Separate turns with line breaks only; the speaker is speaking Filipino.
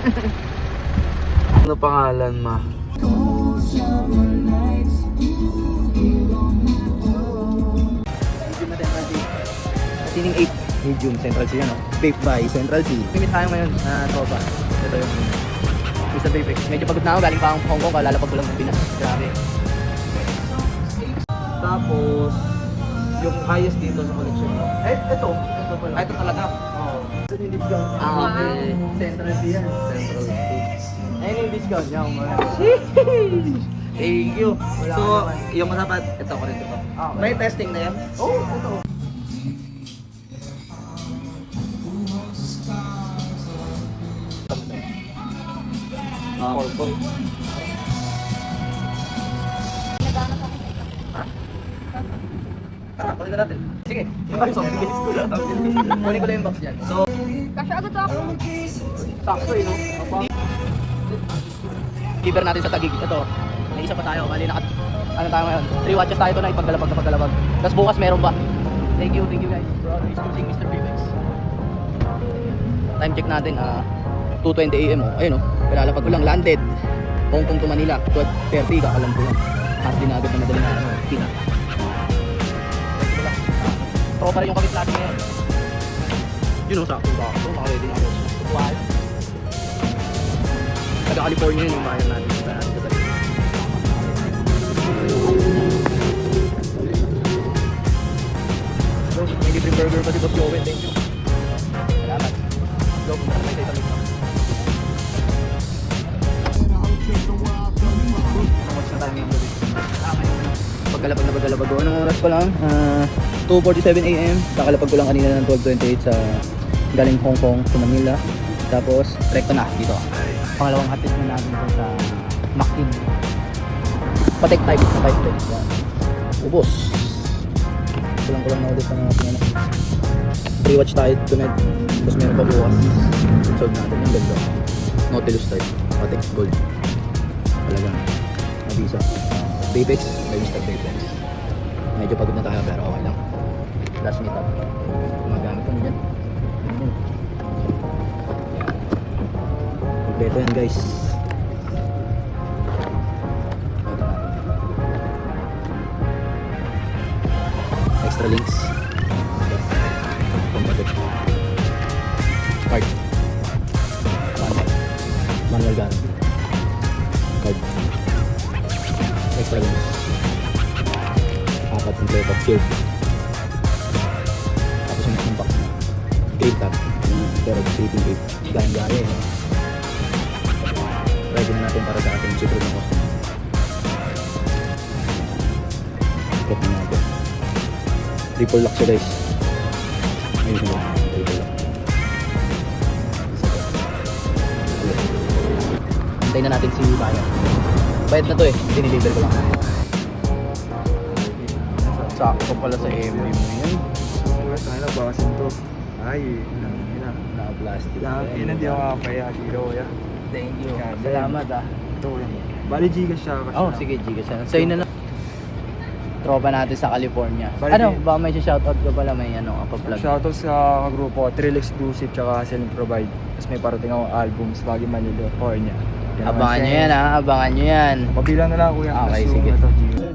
Ano pangalan, ma?
Medium na Central C. Tuning 8. Medium Central C yan, no? Vape by Central C. Limit tayo ngayon na tropa. Ito yung Mr. Vape. Medyo pagod na ako. Galing pa akong Hong Kong. Kalalapag ko lang ng Pinas. Grabe.
Tapos, yung highest dito sa collection mo.
Ito pala.
Ito talaga.
Oo. Ito yung discount.
Okay.
Central C yan.
Central C.
Ayun yung discount niya.
Thank you.
Wala
So,
ka naman.
yung dapat, ito ko rin ito. May testing na yan?
Oo, ito.
Purple.
Kunin na natin. Sige. Kunin ko lang yung box dyan. So,
Kasi agad ako.
sakto no? Deliver natin sa Taguig. Ito. May isa pa tayo. Bali ano tayo ngayon? 3 watches tayo tonight. Paggalabag na paggalabag. Tapos bukas meron ba? Thank you guys. For always choosing Mr. Vivex. Time check natin. 2:20 AM. Ayun kalalapag ko lang. Landed. Hong Kong to Manila. 12:30. Kakalam ko lang. Half din agad na madaling kita. Tropa rin yung kabit natin ngayon. Yun sakto. Naka-ready na ako. Wow. Taga California yun yung bayan natin. May libreng burger pa si Boss Joven. Thank you. Salamat. Go, punta na tayo sa isang link. Watch na tayo ngayon gabi. Pagkalapag na pagkalapag ko. Anong oras pa lang? 2:47 AM. Kakalapag ko lang kanina ng 12:28 sa galing Hong Kong to Manila. Tapos, rekto na dito. Pangalawang hatid na natin ito sa Mackin. Patek type na 5 plates. Ubos. Kulang-kulang na ulit ang mga pre-watch tayo tuned. Tapos meron pa bukas. Sold natin yung ganda. Nautilus type. Patek gold. Talagang nabisa. Vapex by Mr. Vapex. Medyo pagod na tayo pero okay lang. Last meet up. Gumagamit ko dyan. Kompleto yan guys. Extra links. Compatible. Card. Manual guarantee. Card. Extra links. Apat kompleto. Shield. Tapos yung box na. Grade tag. Pero sleeping grade. Gaya-gaya eh. Ready na natin para sa ating super na customer. Check na natin. Triple lock siya guys. Ayun siya. Triple lock. Hintayin na natin si Bayan. Bayad na to eh. Diniliver ko lang. Sakto pala sa MD mo yan.
Ay, nagbawasin to. Ay,
Naka-plastic.
hindi ako makapaya. Hero, ya.
Thank you. Salamat
Ito yan. Bali, Gcash siya.
Oh, sige, Gigas yan. Sa'yo na lang. Tropa natin sa California.
Bali,
Ano, ba may shoutout ka pala, may ano, pa-vlog.
Shoutout sa grupo, Trill Exclusive tsaka Selling Provide. Tapos may parating akong album sa Bagay Manila, California.
Abangan nyo yan abangan nyo yan.
Pabilang na lang kuya.
Okay,
Tapos
sige.
yung ito, Gcash.